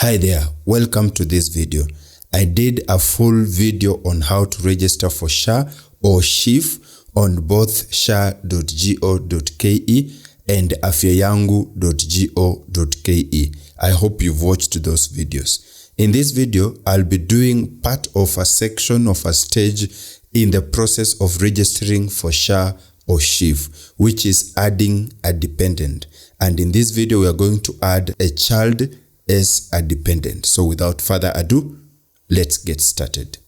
Hi there, welcome to this video. I did a full video on how to register for SHA or Shif on both sha.go.ke and afyayangu.go.ke. I hope you've watched those videos. In this video, I'll be doing part of a section of a stage in the process of registering for SHA or Shif, which is adding a dependent. And in this video, we are going to add a child as a dependent. So without further ado, let's get started.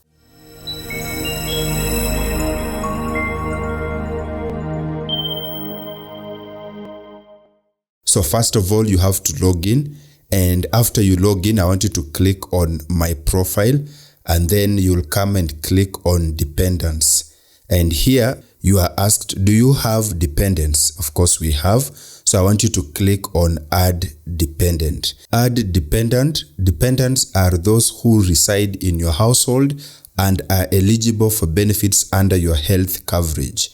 So first of all, you have to log in, and after you log in, I want you to click on my profile, and then you'll come and click on dependents. And here you are asked, do you have dependents? Of course we have. So I want you to click on add dependent. Add dependent. Dependents are those who reside in your household and are eligible for benefits under your health coverage.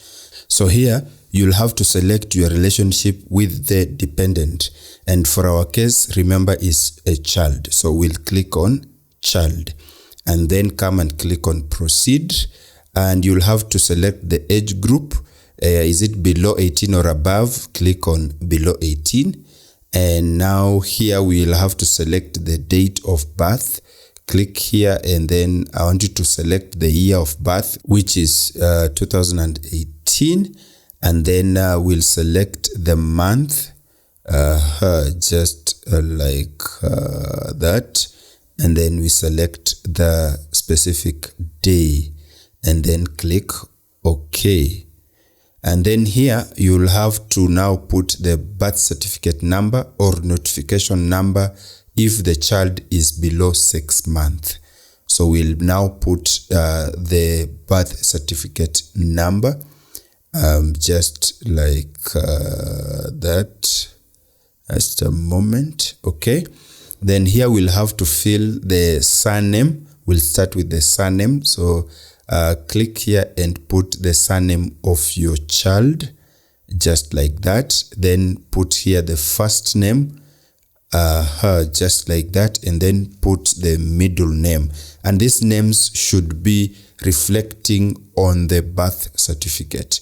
So here you'll have to select your relationship with the dependent. And for our case, remember, is a child. So we'll click on child and then come and click on proceed. And you'll have to select the age group. Is it below 18 or above? Click on below 18. And now here we'll have to select the date of birth. Click here, and then I want you to select the year of birth, which is 2018. And then we'll select the month, just like that. And then we select the specific day and then click OK. And then here you'll have to now put the birth certificate number or notification number if the child is below 6 months. So we'll now put the birth certificate number, just like that. Just a moment. Okay. Then here we'll have to fill the surname. We'll start with the surname. So click here and put the surname of your child, just like that. Then put here the first name, just like that, and then put the middle name. And these names should be reflecting on the birth certificate.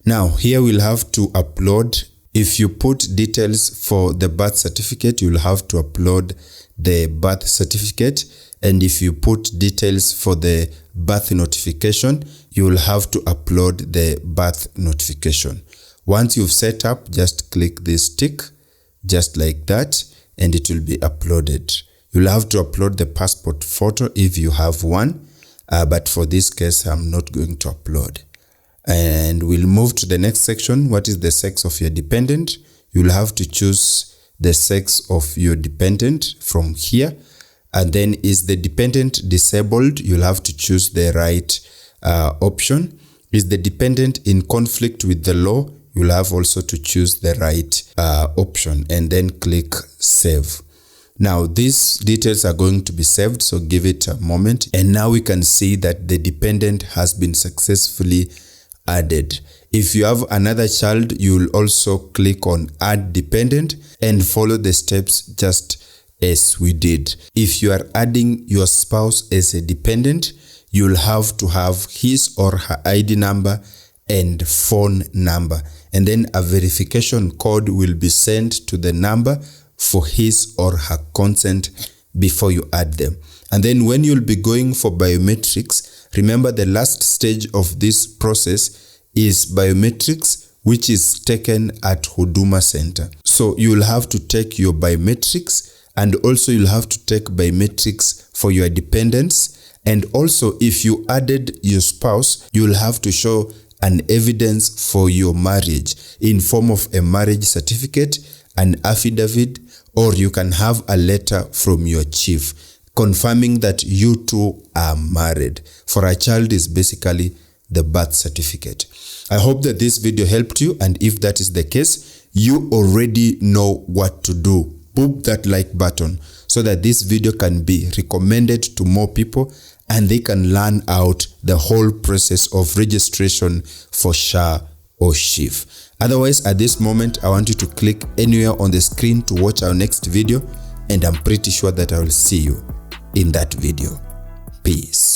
Now here we'll have to upload. If you put details for the birth certificate, you'll have to upload the birth certificate. And if you put details for the birth notification, you will have to upload the birth notification. Once you've set up, just click this tick, just like that, and it will be uploaded. You'll have to upload the passport photo if you have one, but for this case, I'm not going to upload. And we'll move to the next section. What is the sex of your dependent? You'll have to choose the sex of your dependent from here. And then, is the dependent disabled? You'll have to choose the right option. Is the dependent in conflict with the law? You'll have also to choose the right option and then click save. Now these details are going to be saved, so give it a moment. And now we can see that the dependent has been successfully added. If you have another child, you'll also click on add dependent and follow the steps just as we did. If you are adding your spouse as a dependent, you'll have to have his or her ID number and phone number. And then a verification code will be sent to the number for his or her consent before you add them. And then when you'll be going for biometrics, remember the last stage of this process is biometrics, which is taken at Huduma Center. So you'll have to take your biometrics, and also you'll have to take biometrics for your dependents. And also if you added your spouse, you'll have to show an evidence for your marriage in form of a marriage certificate, an affidavit, or you can have a letter from your chief confirming that you two are married. For a child is basically the birth certificate. I hope that this video helped you, and if that is the case, you already know what to do. Boop that like button so that this video can be recommended to more people and they can learn out the whole process of registration for SHA or Shif. Otherwise, at this moment, I want you to click anywhere on the screen to watch our next video, and I'm pretty sure that I will see you in that video. Peace.